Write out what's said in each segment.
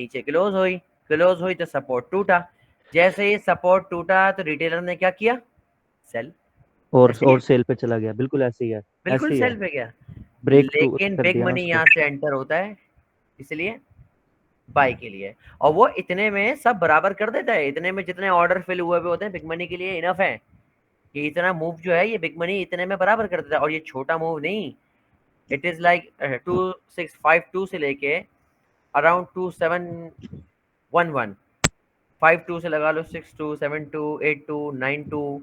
नीचे क्लोज हुई तो सपोर्ट टूटा। जैसे ही सपोर्ट टूटा तो रिटेलर ने क्या किया, सेल। ऐसी है, और सेल पे चला गया, बिल्कुल ऐसे ही है। बिल्कुल ऐसे ही है, सेल पे गया। ब्रेक थ्रू लेकिन कर बिग दिया ना मनी उसको। यहाँ से एंटर होता है, इसलिए बाई के लिए, और वो इतने में सब बराबर कर देता है। इतने में जितने ऑर्डर फिल हुए हुए होते हैं बिग मनी के लिए इनफ है कि इतना मूव जो है ये बिग मनी इतने में बराबर कर देता है। और ये छोटा मूव नहीं, इट इज लाइक 2652 से लेके अराउंड 2711, 52 से लगा लो 62 72 82 92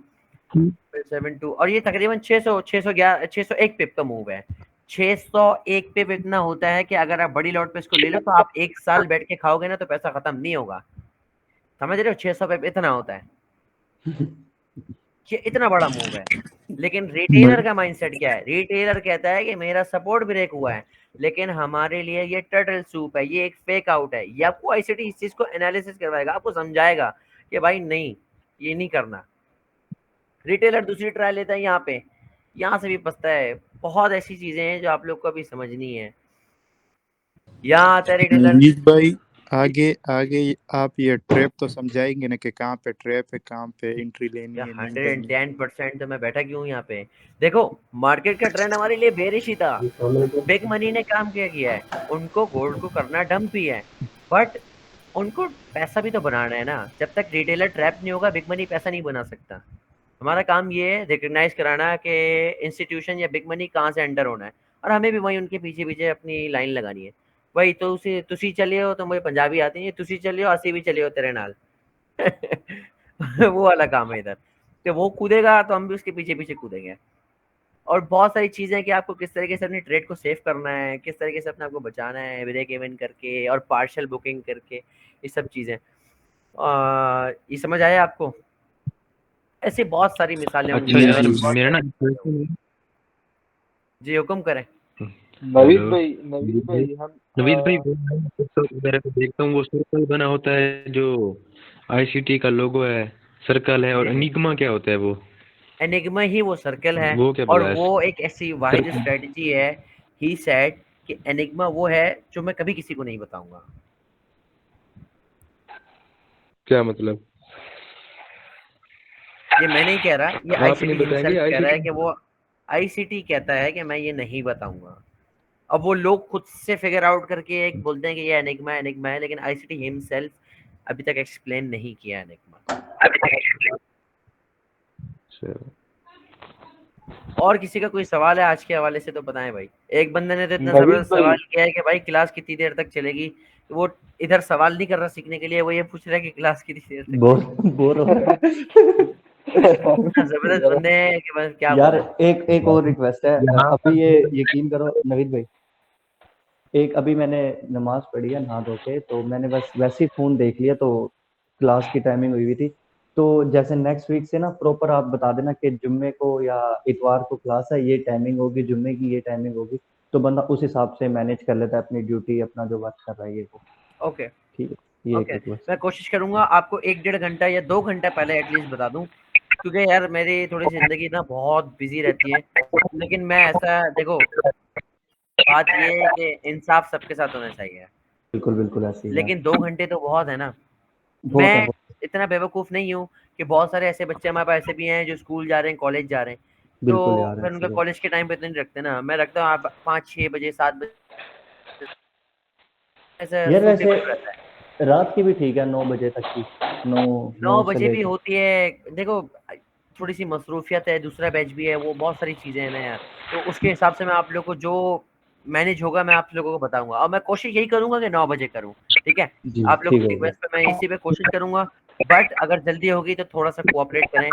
फिर 72, और ये तकरीबन 601 पिप का मूव है। 601 पिप इतना होता है कि अगर आप बड़ी लॉट पे इसको ले लो तो आप एक साल बैठ के खाओगे ना तो पैसा खत्म नहीं होगा। समझ रहे हो, 600 पिप इतना होता है, ये इतना बड़ा मूव है। लेकिन रिटेलर का माइंडसेट क्या है, रिटेलर कहता है कि मेरा सपोर्ट ब्रेक हुआ है, लेकिन हमारे लिए ये टर्टल सूप है, ये एक फेक आउट है। ये आपको आईसीटी इस चीज को एनालिसिस करवाएगा, आपको समझाएगा कि भाई नहीं, ये नहीं करना। रिटेलर दूसरी ट्राई लेता है यहाँ पे, यहाँ से भी फंसता है। बहुत ऐसी चीजें हैं जो आप लोग को अभी समझनी है। यहाँ आता है रिटेलर। मीत भाई, आगे आगे आप ये ट्रैप तो समझाएंगे ना कि कहाँ पे ट्रैप है, कहाँ पे एंट्री लेनी है, नहीं करनी। 110% तो मैं बैठा क्यों हूँ यहाँ पे। देखो, मार्केट का ट्रेंड हमारे लिए बेरिश ही था। बिग मनी ने काम क्या किया है, उनको गोल्ड को करना डंप ही है, बट उनको पैसा भी तो बनाना है ना। जब तक रिटेलर ट्रैप नहीं होगा बिग मनी पैसा नहीं बना सकता। हमारा काम ये है रिकग्नाइज कराना कि इंस्टीट्यूशन या बिग मनी कहाँ से एंटर होना है, और हमें भी वही उनके पीछे पीछे अपनी लाइन लगानी है। वही तो उसे तुसी चलियो, तो मुझे पंजाबी आती है, तुसी चलियो असी भी चलियो तेरे नाल। वो वाला काम है इधर, कि वो कूदेगा तो हम भी उसके पीछे पीछे कूदेंगे। और बहुत सारी चीजें हैं कि आपको किस तरीके से अपनी ट्रेड को सेव करना है, किस तरीके से अपने आपको बचाना है ब्रेक इवन करके और पार्शियल बुकिंग करके, ये सब चीजें। ये समझ आया आपको? ऐसी बहुत सारी मिसालें होंगी अच्छा यार, यार, बहुत मेरा ना सारी मिसालें होंगी। जी हुक्म करें। नवीद हेलो भाई, नवीद भाई हम नवीद भाई, वो वगैरह को देखता हूँ, वो सर्कल बना होता है जो आईसीटी का लोगो है, सर्कल है, और जी जी, एनिग्मा क्या होता है वो? एनिग्मा ही वो सर्कल है। वो क्या और बोला है? वो एक ऐसी वाहिद सर्कल स्ट्रेटजी है, ही सेड कि एनिग्मा वो है जो मैं कभी किसी को नहीं बताऊंगा। क्या मतलब? ये मैं नहीं कह रहा, ये आप नहीं आईसीटी बताएंगे? हिमसेल्फ कह रहा है कि आईसीटी वो, आईसीटी कहता है कि मैं ये नहीं बताऊंगा। अब वो लोग खुद से फिगर आउट करके एक बोलते हैं कि ये एनिग्मा एनिग्मा है, लेकिन आईसीटी हिमसेल्फ अभी तक एक्सप्लेन नहीं किया एनिग्मा को। और किसी का कोई सवाल है आज के हवाले से तो बताएं भाई। एक बंदे ने तो इतना नवीद जबरदस्त भाई, सवाल किया है कि भाई क्लास कितनी देर तक चलेगी। वो इधर सवाल नहीं कर रहा सीखने के लिए, वो ये पूछ रहा है कि क्लास कितनी देर तक बोर चलेगी। बोर हो रहा है। इतना जबरदस्त बंदे हैं कि बस क्या यार बोले। एक एक और रिक्वेस्ट है, यहाँ पर अभी ये यकीन करो नवीद भाई, एक अभी मैंने नमाज पढ़ी है नहा धो के, तो मैंने बस वैसे ही फोन देख लिया, तो क्लास की टाइमिंग हुई हुई थी। तो जैसे नेक्स्ट वीक से ना प्रॉपर आप बता देना कि जुम्मे को या इतवार को क्लास है, ये टाइमिंग होगी, जुम्मे की ये टाइमिंग होगी, तो बंदा उस हिसाब से मैनेज कर लेता है अपनी ड्यूटी, अपना जो वर्क कर रहा है ये को। ओके ठीक है, ये एक ओके, रिक्वेस्ट मैं है। कोशिश करूंगा आपको 1 डेढ़ घंटा या 2 घंटा पहले एटलीस्ट बता दूं, क्योंकि यार मेरी थोड़ी सी जिंदगी ना बहुत बिजी रहती है। लेकिन मैं ऐसा, देखो, बात ये है कि इंसाफ सबके साथ होना चाहिए। बिल्कुल बिल्कुल ऐसे ही है। लेकिन 2 घंटे तो बहुत है ना। बहुत है मैं बहुत, इतना बेवकूफ़ नहीं हूँ कि बहुत सारे ऐसे बच्चे हमारे पास ऐसे भी हैं जो स्कूल जा रहे हैं, कॉलेज जा रहे हैं, बिल्कुल तो यार फिर उनका ऐसे है। कॉलेज के टाइम पे तो नहीं रखते ना। मैं रखता हूँ आप 5 6 बजे 7 बजे, ऐसा यार वैसे सूटेबल रहता है। रात की भी ठीक है, 9 बजे तक की, नौ नौ नौ से बजे भी लेके। होती है, देखो थोड़ी सी मसरूफियत है, दूसरा बैच भी है, वो बहुत सारी चीज़ें हैं ना यार। तो उसके हिसाब से मैं आप लोग को जो मैनेज होगा मैं आप लोगों को बताऊंगा, और मैं कोशिश यही करूंगा कि 9 बजे करूँ। ठीक है, जी आप लोग ठीक की हो गया। रिक्वेस्ट पे मैं इसी पे कोशिश करूंगा। बट अगर जल्दी होगी तो थोड़ा सा कोऑपरेट करें,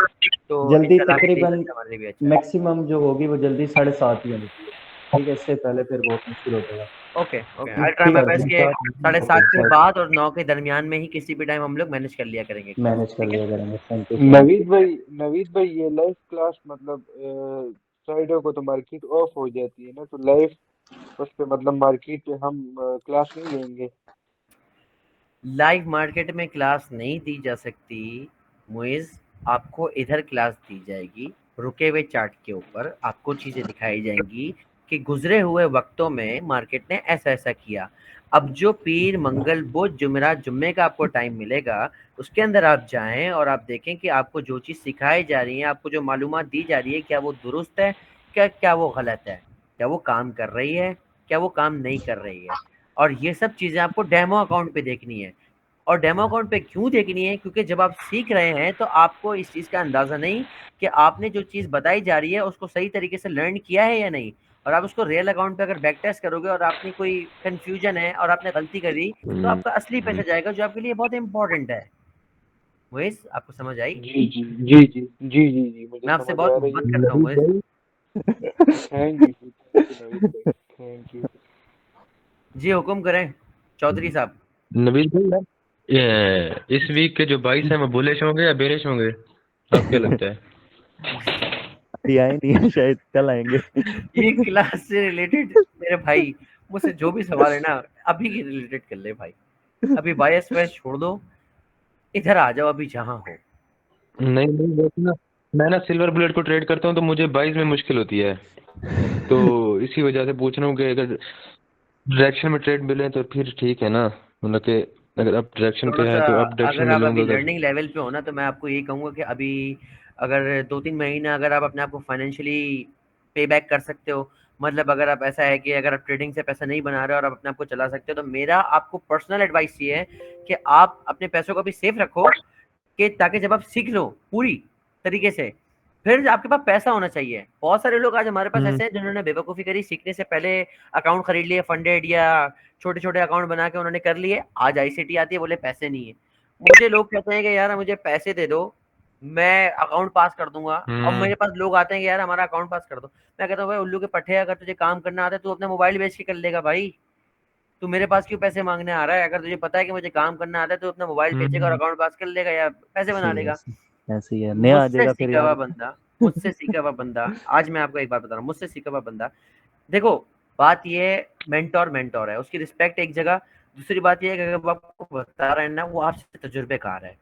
तो जल्दी इंशाल्लाह आपके लिए भी तकरीबन अच्छा, हमारे लिए भी अच्छा है। मैक्सिमम जो होगी वो जल्दी 7:30 ही होनी चाहिए। ठीक है, इससे पहले फिर बहुत मुश्किल हो जाएगा। ओके ओके, आई ट्राई ठीक माय है बेस्ट के ओके 7:30 के सर, बाद और 9 के दरमियान में ही किसी भी टाइम हम लोग मैनेज कर लिया करेंगे क्लास, मैनेज कर ठीक है। लिया करेंगे। Thank you so much. Naveed भाई, नवीद भाई, ये लाइव क्लास मतलब फ्राइडे को तो मार्केट ऑफ हो जाती है ना, तो लाइव उस पे मतलब मार्केट पे हम क्लास नहीं लेंगे। लाइव मार्केट में क्लास नहीं दी जा सकती मुइज, आपको इधर क्लास दी जाएगी। रुके हुए चार्ट के ऊपर आपको चीजें दिखाई जाएंगी कि गुजरे हुए वक्तों में मार्केट ने ऐसा ऐसा किया। अब जो पीर मंगल बुध जुमेरात जुम्मे का आपको टाइम मिलेगा, उसके अंदर आप जाएं और आप देखें कि आपको जो चीज़ सिखाई जा रही है, आपको जो मालूमात दी जा रही है, क्या वो दुरुस्त है, क्या वो गलत है, क्या वो काम कर रही है, क्या वो काम नहीं कर रही है। और ये सब चीज़ें आपको डेमो अकाउंट पे देखनी है। और डेमो अकाउंट पे क्यों देखनी है? क्योंकि जब आप सीख रहे हैं तो आपको इस चीज़ का अंदाज़ा नहीं कि आपने जो चीज़ बताई जा रही है उसको सही तरीके से लर्न किया है या नहीं। और आप उसको रियल अकाउंट पे अगर बैक टेस्ट करोगे और आपने कोई कंफ्यूजन है और आपने गलती करी, तो आपका असली पैसा जाएगा, जो आपके लिए बहुत इंपॉर्टेंट है। मुइज़, आपको समझ आई? जी जी जी जी जी जी जी मुझे मैं आपसे समझ बहुत आ रही मोहब्बत है। करता हूँ मुइज़। थैंक यू नवीद भाई, थैंक यू। जी हुक्म करें चौधरी साहब। नबील भाई, इस वीक के जो 22 हैं वो बुलिश होंगे या बेरिश होंगे, आपको क्या लगता है? अभी आए नहीं है, शायद कल आएंगे। ये क्लास से रिलेटेड मेरे भाई मुझसे जो भी सवाल है ना, अभी के रिलेटेड कर ले भाई। अभी बायस वायस छोड़ दो, इधर आ जाओ अभी जहाँ हो। नहीं नहीं, वैसे ना मैं ना सिल्वर बुलेट को ट्रेड करता हूँ तो मुझे 22 में मुश्किल होती है, तो इसी वजह से पूछ रहा हूँ कि अगर डायरेक्शन में ट्रेड मिले तो फिर ठीक है ना, मतलब कि अगर अप डायरेक्शन पे थोड़ा है सा, तो अप डायरेक्शन अगर में आप अभी लूंगा अगर। लर्निंग लेवल पे हो ना, तो मैं आपको यही कहूँगा कि अभी अगर 2-3 महीना अगर आप अपने आप को फाइनेंशियली पे बैक कर सकते हो, मतलब अगर आप ऐसा है कि अगर आप ट्रेडिंग से पैसा नहीं बना रहे हो और आप अपने आप को चला सकते हो, तो मेरा आपको पर्सनल एडवाइस ये है कि आप अपने पैसों को भी सेफ रखो, कि ताकि जब आप सीख लो पूरी तरीके से, फिर आपके पास पैसा होना चाहिए। बहुत सारे लोग आज हमारे पास ऐसे हैं जिन्होंने बेवकूफ़ी करी, सीखने से पहले अकाउंट खरीद लिए फंडेड, या छोटे-छोटे अकाउंट बना के उन्होंने कर लिए। आज आईसीटी आती है, बोले पैसे नहीं है। मुझे लोग कहते हैं कि यार मुझे पैसे दे दो, मैं अकाउंट पास कर दूँगा। और मेरे पास लोग आते हैं कि यार हमारा अकाउंट पास कर दो। मैं कहता हूँ भाई उल्लू के पट्टे, अगर तुझे काम करना आता है, तू अपना मोबाइल बेच के कर लेगा भाई। तू मेरे पास क्यों पैसे माँगने आ रहा है? अगर तुझे पता है कि मुझे काम करना आता है, तो अपना मोबाइल बेचेगा और अकाउंट पास कर लेगा या पैसे बना सही है, लेगा। ऐसे ही है, नया आ मुझसे जाएगा फिर सीखा हुआ यार। बंदा, मुझसे सीखा हुआ बंदा, आज मैं आपको एक बात बता रहा हूँ, मुझसे सीखा हुआ बंदा, देखो बात ये है, मेंटोर मेंटोर है, उसकी रिस्पेक्ट एक जगह। दूसरी बात ये है कि अगर वो आपको बता रहा है ना, वो आपसे तजुर्बेकार है।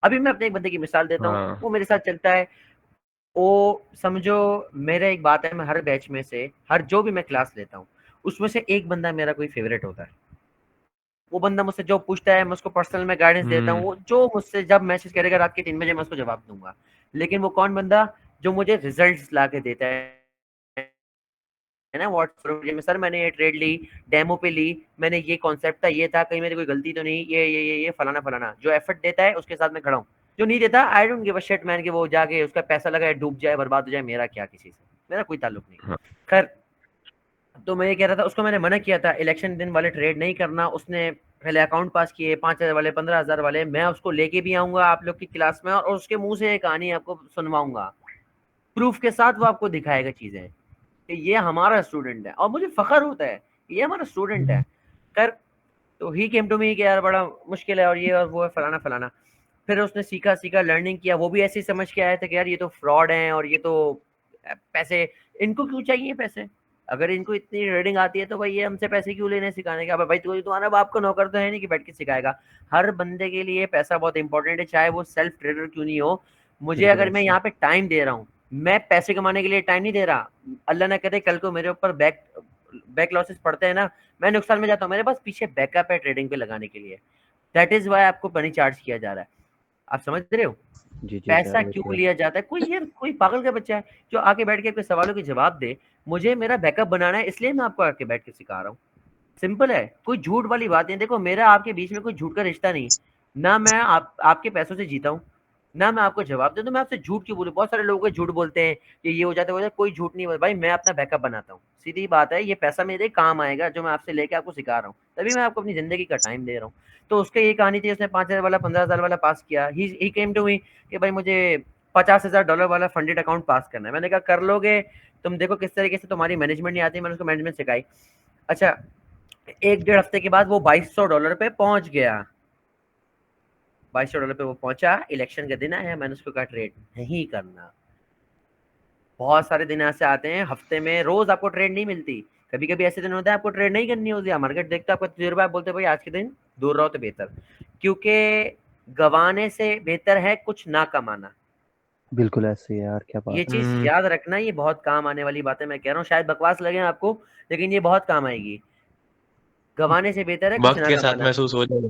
अभी मैं अपने एक बंदे की मिसाल देता हूँ, हाँ वो मेरे साथ चलता है। वो समझो, मेरा एक बात है, मैं हर बैच में से हर जो भी मैं क्लास लेता हूँ, उसमें से एक बंदा मेरा कोई फेवरेट होता है। वो बंदा मुझसे जो पूछता है मैं उसको पर्सनल में गाइडेंस देता हूँ, वो जो मुझसे जब मैसेज करेगा रात के 3 बजे, मैं उसको जवाब दूंगा। लेकिन वो कौन बंदा? जो मुझे रिजल्ट्स ला के देता है ना व्हाट्सएप में, सर मैंने ये ट्रेड ली, डेमो पे ली, मैंने ये कॉन्सेप्ट था, ये था, कहीं मेरी कोई गलती तो नहीं, ये फलाना फलाना। जो एफर्ट देता है उसके साथ मैं खड़ा हूँ। जो नहीं देता, I don't give a shit man, कि वो जाके उसका पैसा लगाए, डूब जाए, बर्बाद हो जाए, मेरा क्या किसी से, मेरा कोई ताल्लुक नहीं। हाँ खैर, तो मैं ये कह रहा था, उसको मैंने मना किया था इलेक्शन दिन वाले ट्रेड नहीं करना। उसने पहले अकाउंट पास किए 5,000 वाले, 15,000 वाले। मैं उसको लेके भी आऊंगा आप लोग की क्लास में, और उसके मुंह से ये कहानी आपको सुनवाऊंगा, प्रूफ के साथ। वो आपको दिखाएगा चीजें कि ये हमारा स्टूडेंट है, और मुझे फखर होता है कि ये हमारा स्टूडेंट है। कर, तो ही केम टू मी कि यार बड़ा मुश्किल है और ये और वो है, फलाना फलाना। फिर उसने सीखा सीखा, लर्निंग किया। वो भी ऐसे ही समझ के आया था कि यार ये तो फ्रॉड है, और ये तो पैसे, इनको क्यों चाहिए पैसे? अगर इनको इतनी ट्रेडिंग आती है तो भाई ये हमसे पैसे क्यों लेने सिखाने के? अब भाई तुम्हारा बाप का नौकर तो है नहीं कि बैठ के सिखाएगा। हर बंदे के लिए पैसा बहुत इंपॉर्टेंट है, चाहे वो सेल्फ ट्रेडर क्यों नहीं हो। मुझे बिल्कुल अगर मैं ऐसे ही। यहाँ पे टाइम दे रहा हूँ, मैं पैसे कमाने के लिए टाइम नहीं दे रहा। अल्लाह ना करे कल को मेरे ऊपर बैक लॉसेस पड़ते हैं ना, मैं नुकसान में जाता हूँ, मेरे पास पीछे बैकअप है ट्रेडिंग पे लगाने के लिए। दैट इज वाई आपको मनी चार्ज किया जा रहा है। आप समझ रहे हो जी जी सर, पैसा वो तो क्यों है। लिया जाता है? कोई यार कोई पागल का बच्चा है जो आके बैठ के अपने सवालों के जवाब दे। मुझे मेरा बैकअप बनाना है, इसलिए मैं आपको आके बैठ के सिखा रहा हूँ। सिंपल है, कोई झूठ वाली बात नहीं। देखो मेरा आपके बीच में कोई झूठ का रिश्ता नहीं। ना मैं आपके पैसों से जीता हूँ, ना मैं आपको जवाब दे दूं। मैं आपसे झूठ क्यों बोलूं? बहुत सारे लोग झूठ बोलते हैं कि ये हो जाता है, वो हो जाता है। कोई झूठ नहीं बोलता भाई, मैं अपना बैकअप बनाता हूँ। सीधी बात है, ये पैसा मेरे काम आएगा जो मैं आपसे लेके आपको सिखा रहा हूँ, तभी मैं आपको अपनी जिंदगी का टाइम दे रहा हूँ। तो उसके ये कहानी थी, उसने 5,000 वाला 15,000 वाला पास किया। ही केम टू मी कि भाई मुझे $50,000 वाला फंडेड अकाउंट पास करना है। मैंने कहा कर लोगे, तुम देखो किस तरीके से तुम्हारी मैनेजमेंट नहीं आती। मैंने उसको मैनेजमेंट सिखाई। अच्छा, 1 डेढ़ हफ्ते के बाद वो $2,200 पे पहुंच गया। $2,200 पे वो पहुंचा। इलेक्शन का दिन आया, मैंने उसको कहा ट्रेड नहीं करना। बहुत सारे दिन ऐसे आते हैं हफ्ते में, रोज आपको ट्रेड नहीं मिलती। कभी कभी ऐसे दिन होते हैं आपको ट्रेड नहीं करनी होती है। मार्केट देखते आपका तजुर्बा, बोलते भाई आज के दिन दूर रहो तो बेहतर, क्योंकि गवाने से बेहतर है कुछ ना कमाना। बिल्कुल ऐसे ही है यार, क्या ये बात है। चीज याद रखना, ये बहुत काम आने वाली बातें मैं कह रहा हूँ। शायद बकवास लगे आपको, लेकिन ये बहुत काम आएगी। गवाने से बेहतर है कुछ वक्त ना के साथ गवाना। महसूस हो जाएगा।